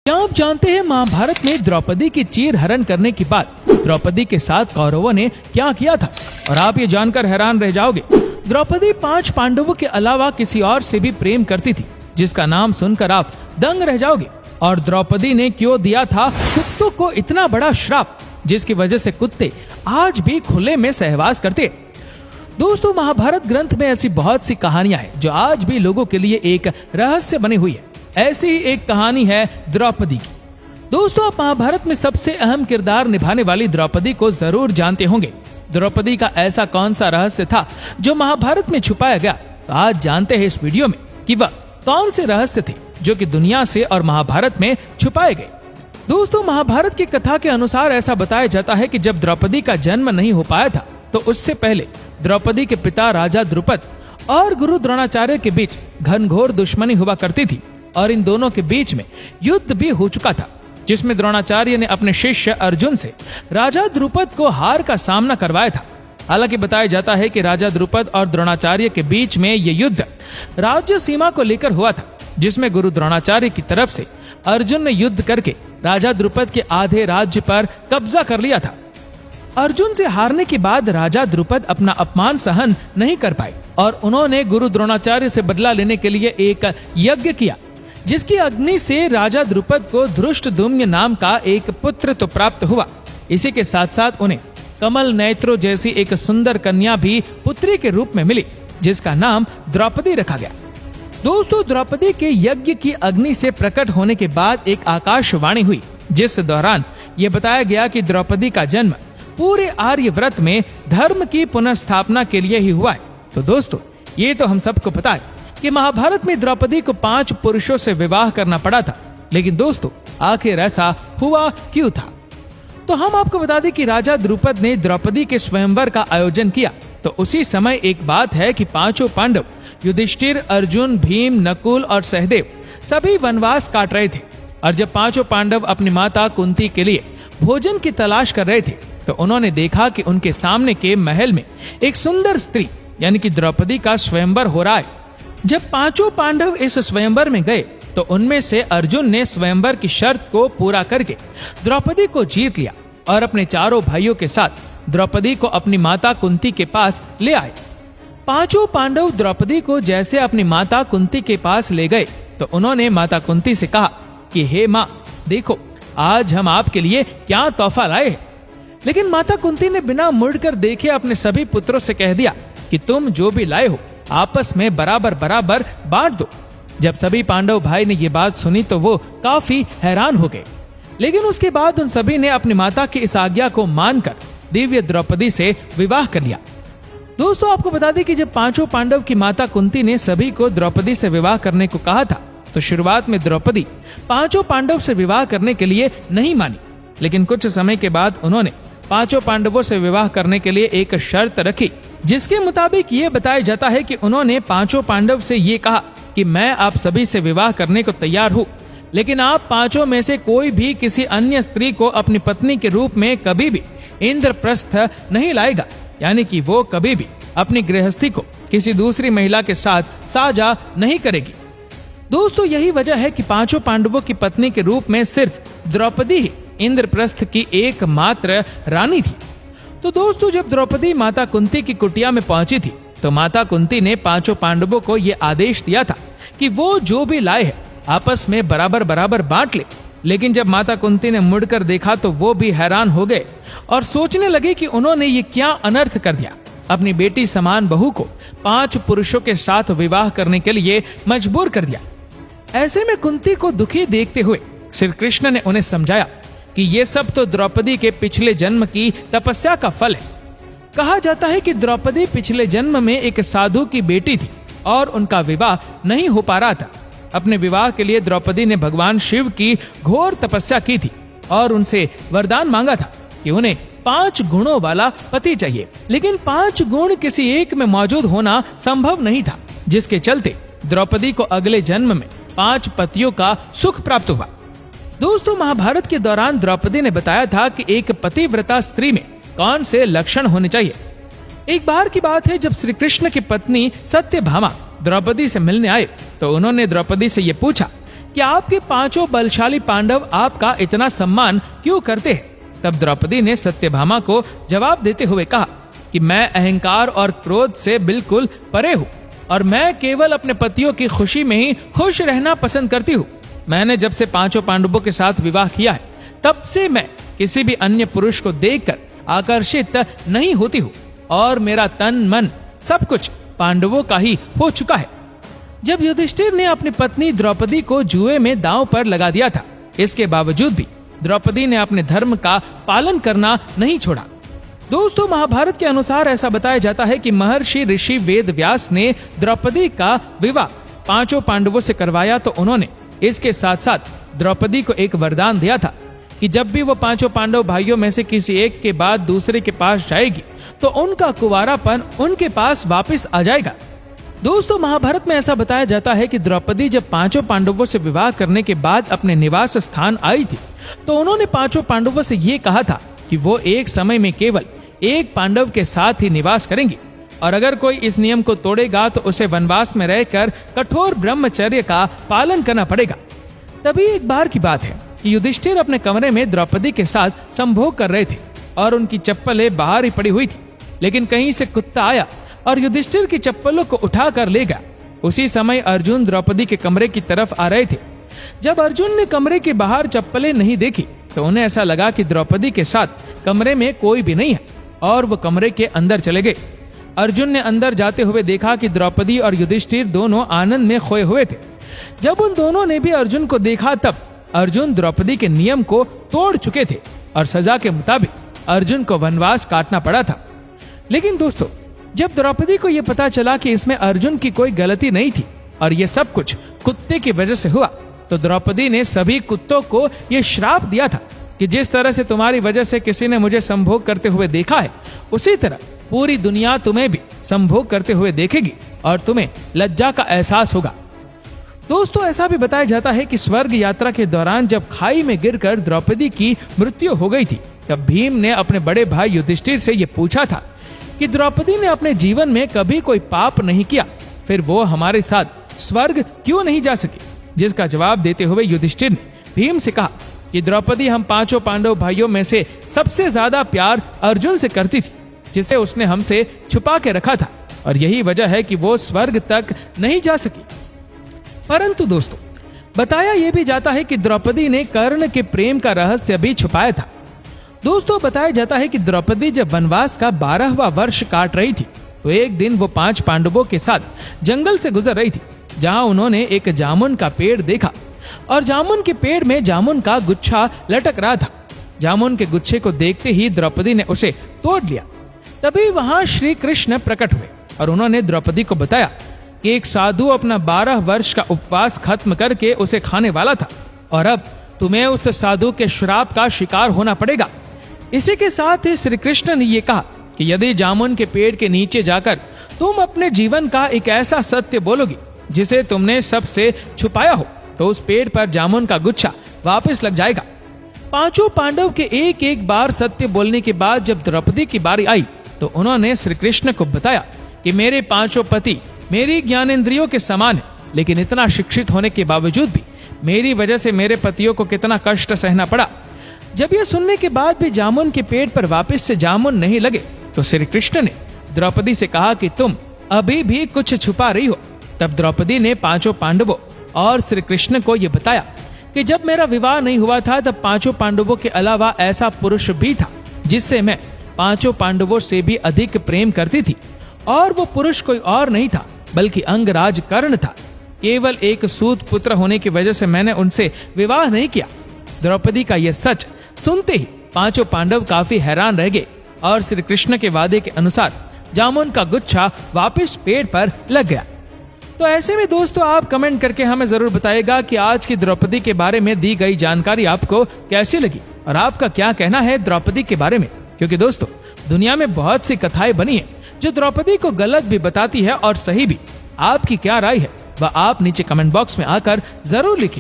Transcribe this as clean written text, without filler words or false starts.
क्या आप जानते हैं महाभारत में द्रौपदी की चीर हरण करने के बाद द्रौपदी के साथ कौरवों ने क्या किया था? और आप ये जानकर हैरान रह जाओगे। द्रौपदी 5 पांडवों के अलावा किसी और से भी प्रेम करती थी, जिसका नाम सुनकर आप दंग रह जाओगे। और द्रौपदी ने क्यों दिया था कुत्तों को इतना बड़ा श्राप, जिसकी वजह से कुत्ते आज भी खुले में सहवास करते। दोस्तों, महाभारत ग्रंथ में ऐसी बहुत सी कहानियां हैं जो आज भी लोगों के लिए एक रहस्य बनी हुई है। ऐसी ही एक कहानी है द्रौपदी की। दोस्तों, आप महाभारत में सबसे अहम किरदार निभाने वाली द्रौपदी को जरूर जानते होंगे। द्रौपदी का ऐसा कौन सा रहस्य था जो महाभारत में छुपाया गया? तो आज जानते हैं इस वीडियो में कि वह कौन से रहस्य थे जो कि दुनिया से और महाभारत में छुपाए गए। दोस्तों, महाभारत की कथा के अनुसार ऐसा बताया जाता है कि जब द्रौपदी का जन्म नहीं हो पाया था तो उससे पहले द्रौपदी के पिता राजा द्रुपद और गुरु द्रोणाचार्य के बीच घनघोर दुश्मनी हुआ करती थी और इन दोनों के बीच में युद्ध भी हो चुका था, जिसमें द्रोणाचार्य ने अपने शिष्य अर्जुन से राजा द्रुपद को हार का सामना करवाया था। हालांकि बताया जाता है कि राजा द्रुपद और द्रोणाचार्य के बीच में ये युद्ध राज्य सीमा को लेकर हुआ था, जिसमें गुरु द्रोणाचार्य की तरफ से अर्जुन ने युद्ध करके राजा द्रुपद के आधे राज्य पर कब्जा कर लिया था। अर्जुन से हारने के बाद राजा द्रुपद अपना अपमान सहन नहीं कर पाए और उन्होंने गुरु द्रोणाचार्य से बदला लेने के लिए एक यज्ञ किया, जिसकी अग्नि से राजा द्रुपद को धृष्टद्युम्न नाम का एक पुत्र तो प्राप्त हुआ। इसी के साथ साथ उन्हें कमल नेत्रो जैसी एक सुंदर कन्या भी पुत्री के रूप में मिली, जिसका नाम द्रौपदी रखा गया। दोस्तों, द्रौपदी के यज्ञ की अग्नि से प्रकट होने के बाद एक आकाशवाणी हुई, जिस दौरान यह बताया गया कि द्रौपदी का जन्म पूरे आर्यव्रत में धर्म की पुनर्स्थापना के लिए ही हुआ है। तो दोस्तों, ये तो हम सबको पता है कि महाभारत में द्रौपदी को 5 पुरुषों से विवाह करना पड़ा था, लेकिन दोस्तों आखिर ऐसा हुआ क्यों था? तो हम आपको बता दें कि राजा द्रुपद ने द्रौपदी के स्वयंवर का आयोजन किया। तो उसी समय एक बात है कि 5 पांडव युधिष्ठिर, अर्जुन, भीम, नकुल और सहदेव सभी वनवास काट रहे थे। और जब 5 पांडव अपनी माता कुंती के लिए भोजन की तलाश कर रहे थे तो उन्होंने देखा कि उनके सामने के महल में एक सुंदर स्त्री यानी कि द्रौपदी का स्वयंवर हो रहा है। जब 5 पांडव इस स्वयंवर में गए तो उनमें से अर्जुन ने स्वयंवर की शर्त को पूरा करके द्रौपदी को जीत लिया और अपने चारों भाइयों के साथ द्रौपदी को अपनी माता कुंती के पास ले आए। 5 पांडव द्रौपदी को जैसे अपनी माता कुंती के पास ले गए तो उन्होंने माता कुंती से कहा कि हे माँ, देखो आज हम आपके लिए क्या तोहफा लाए हैं। लेकिन माता कुंती ने बिना मुड़कर देखे अपने सभी पुत्रों से कह दिया कि तुम जो भी लाए हो आपस में बराबर बराबर बांट दो। जब सभी पांडव भाई ने ये बात सुनी तो वो काफी हैरान हो गए, लेकिन उसके बाद उन सभी ने अपनी माता की इस आज्ञा को मानकर दिव्य द्रौपदी से विवाह कर लिया। दोस्तों, आपको बता दें कि जब 5 पांडव की माता कुंती ने सभी को द्रौपदी से विवाह करने को कहा था तो शुरुआत में द्रौपदी 5 पांडव से विवाह करने के लिए नहीं मानी, लेकिन कुछ समय के बाद उन्होंने 5 पांडवों से विवाह करने के लिए एक शर्त रखी, जिसके मुताबिक ये बताया जाता है कि उन्होंने 5 पांडव से ये कहा कि मैं आप सभी से विवाह करने को तैयार हूँ, लेकिन आप 5 में से कोई भी किसी अन्य स्त्री को अपनी पत्नी के रूप में कभी भी इंद्रप्रस्थ नहीं लाएगा, यानी कि वो कभी भी अपनी गृहस्थी को किसी दूसरी महिला के साथ साझा नहीं करेगी। दोस्तों, यही वजह है कि 5 पांडवों की पत्नी के रूप में सिर्फ द्रौपदी ही इंद्रप्रस्थ की एकमात्र रानी थी। तो दोस्तों, जब द्रौपदी माता कुंती की कुटिया में पहुंची थी तो माता कुंती ने 5 पांडवों को यह आदेश दिया था कि वो जो भी लाए हैं आपस में बराबर बराबर बांट ले। लेकिन जब माता कुंती ने मुड़कर देखा तो वो भी हैरान हो गए और सोचने लगे कि उन्होंने ये क्या अनर्थ कर दिया। अपनी बेटी समान बहू को 5 पुरुषों के साथ विवाह करने के लिए मजबूर कर दिया। ऐसे में कुंती को दुखी देखते हुए श्री कृष्ण ने उन्हें समझाया कि ये सब तो द्रौपदी के पिछले जन्म की तपस्या का फल है। कहा जाता है कि द्रौपदी पिछले जन्म में एक साधु की बेटी थी और उनका विवाह नहीं हो पा रहा था। अपने विवाह के लिए द्रौपदी ने भगवान शिव की घोर तपस्या की थी और उनसे वरदान मांगा था कि उन्हें 5 गुणों वाला पति चाहिए, लेकिन 5 गुण किसी एक में मौजूद होना संभव नहीं था, जिसके चलते द्रौपदी को अगले जन्म में 5 पतियों का सुख प्राप्त हुआ। दोस्तों, महाभारत के दौरान द्रौपदी ने बताया था कि एक पतिव्रता स्त्री में कौन से लक्षण होने चाहिए। एक बार की बात है जब श्री कृष्ण की पत्नी सत्यभामा द्रौपदी से मिलने आए तो उन्होंने द्रौपदी से ये पूछा कि आपके पांचों बलशाली पांडव आपका इतना सम्मान क्यों करते हैं? तब द्रौपदी ने सत्यभामा को जवाब देते हुए कहा कि मैं अहंकार और क्रोध से बिल्कुल परे हूँ और मैं केवल अपने पतियों की खुशी में ही खुश रहना पसंद करती हूँ। मैंने जब से पांचों पांडवों के साथ विवाह किया है तब से मैं किसी भी अन्य पुरुष को देखकर आकर्षित नहीं होती हूँ और मेरा तन मन सब कुछ पांडवों का ही हो चुका है। जब युधिष्ठिर ने अपनी पत्नी द्रौपदी को जुए में दांव पर लगा दिया था, इसके बावजूद भी द्रौपदी ने अपने धर्म का पालन करना नहीं छोड़ा। दोस्तों, महाभारत के अनुसार ऐसा बताया जाता है कि महर्षि ऋषि वेद व्यास ने द्रौपदी का विवाह पांचों पांडवों से करवाया, तो उन्होंने इसके साथ साथ द्रौपदी को एक वरदान दिया था कि जब भी वो पांचों पांडव भाइयों में से किसी एक के बाद दूसरे के पास जाएगी तो उनका कुंवारापन उनके पास वापस आ जाएगा। दोस्तों, महाभारत में ऐसा बताया जाता है कि द्रौपदी जब पांचों पांडवों से विवाह करने के बाद अपने निवास स्थान आई थी तो उन्होंने पांचों पांडवों से ये कहा था कि वो एक समय में केवल एक पांडव के साथ ही निवास करेंगी और अगर कोई इस नियम को तोड़ेगा तो उसे वनवास में रहकर कठोर ब्रह्मचर्य का पालन करना पड़ेगा। तभी एक बार की बात है कि युधिष्ठिर अपने कमरे में द्रौपदी के साथ संभोग कर रहे थे और उनकी चप्पलें बाहर ही पड़ी हुई थी, लेकिन कहीं से कुत्ता आया और युधिष्ठिर की चप्पलों को उठा कर ले गया। उसी समय अर्जुन द्रौपदी के कमरे की तरफ आ रहे थे। जब अर्जुन ने कमरे के बाहर चप्पलें नहीं देखी तो उन्हें ऐसा लगा कि द्रौपदी के साथ कमरे में कोई भी नहीं है और वो कमरे के अंदर चले गए। अर्जुन ने अंदर जाते हुए देखा कि द्रौपदी और युधिष्ठिर दोनों आनंद में खोए हुए थे। जब उन दोनों ने भी अर्जुन को देखा तब अर्जुन द्रौपदी के नियम को तोड़ चुके थे और सजा के मुताबिक अर्जुन को वनवास काटना पड़ा था। लेकिन दोस्तों, जब द्रौपदी को यह पता चला कि इसमें अर्जुन की कोई गलती नहीं थी और ये सब कुछ कुत्ते की वजह से हुआ, तो द्रौपदी ने सभी कुत्तों को यह श्राप दिया था कि जिस तरह से तुम्हारी वजह से किसी ने मुझे संभोग करते हुए देखा है, उसी तरह पूरी दुनिया तुम्हें भी संभोग करते हुए देखेगी और तुम्हें लज्जा का एहसास होगा। दोस्तों, ऐसा भी बताया जाता है कि स्वर्ग यात्रा के दौरान जब खाई में गिरकर द्रौपदी की मृत्यु हो गई थी, तब भीम ने अपने बड़े भाई युधिष्ठिर से यह पूछा था कि द्रौपदी ने अपने जीवन में कभी कोई पाप नहीं किया, फिर वो हमारे साथ स्वर्ग क्यों नहीं जा सकी? जिसका जवाब देते हुए युधिष्ठिर ने भीम से कहा कि द्रौपदी हम पांचों पांडव भाइयों में से सबसे ज्यादा प्यार अर्जुन से करती थी, जिसे उसने हमसे छुपा के रखा था और यही वजह है कि वो स्वर्ग तक नहीं जा सकी। परंतु दोस्तों, बताया यह भी जाता है कि द्रौपदी ने कर्ण के प्रेम का रहस्य भी छुपाया था। दोस्तों, बताया जाता है कि द्रौपदी जब वनवास का 12वां वर्ष काट रही थी तो एक दिन वो 5 पांडवों के साथ जंगल से गुजर रही थी, जहां उन्होंने एक जामुन का पेड़ देखा और जामुन के पेड़ में जामुन का गुच्छा लटक रहा था। जामुन के गुच्छे को देखते ही द्रौपदी ने उसे तोड़ लिया। तभी वहां श्री कृष्ण प्रकट हुए और उन्होंने द्रौपदी को बताया कि एक साधु अपना 12 वर्ष का उपवास खत्म करके उसे खाने वाला था और अब तुम्हें उस साधु के श्राप का शिकार होना पड़ेगा। इसी के साथ ही श्री कृष्ण ने यह कहा कि यदि जामुन के पेड़ के नीचे जाकर तुम अपने जीवन का एक ऐसा सत्य बोलोगी जिसे तुमने सबसे छुपाया हो, तो उस पेड़ पर जामुन का गुच्छा वापस लग जाएगा। पांचों पांडव के एक एक बार सत्य बोलने के बाद जब द्रौपदी की बारी आई तो उन्होंने श्री कृष्ण को बताया कि मेरे पांचों पति मेरी ज्ञानेंद्रियों के समान है, लेकिन इतना शिक्षित होने के बावजूद भी मेरी वजह से मेरे पतियों को कितना कष्ट सहना पड़ा। जब यह सुनने के बाद भी जामुन के पेड़ पर वापस से जामुन नहीं लगे तो श्री कृष्ण ने द्रौपदी से कहा कि तुम अभी भी कुछ छुपा रही हो। तब द्रौपदी ने पांचों पांडवों और श्री कृष्ण को यह बताया कि जब मेरा विवाह नहीं हुआ था तब पांचों पांडवों के अलावा ऐसा पुरुष भी था जिससे मैं पांचों पांडवों से भी अधिक प्रेम करती थी, और वो पुरुष कोई और नहीं था बल्कि अंगराज कर्ण था। केवल एक सूत पुत्र होने की वजह से मैंने उनसे विवाह नहीं किया। द्रौपदी का यह सच सुनते ही पांचों पांडव काफी हैरान रह गए और श्री कृष्ण के वादे के अनुसार जामुन का गुच्छा वापस पेड़ पर लग गया। तो ऐसे में दोस्तों, आप कमेंट करके हमें जरूर बताइएगा कि आज की द्रौपदी के बारे में दी गई जानकारी आपको कैसी लगी और आपका क्या कहना है द्रौपदी के बारे में। क्योंकि दोस्तों, दुनिया में बहुत सी कथाएं बनी है जो द्रौपदी को गलत भी बताती है और सही भी। आपकी क्या राय है वह आप नीचे कमेंट बॉक्स में आकर जरूर लिखिए।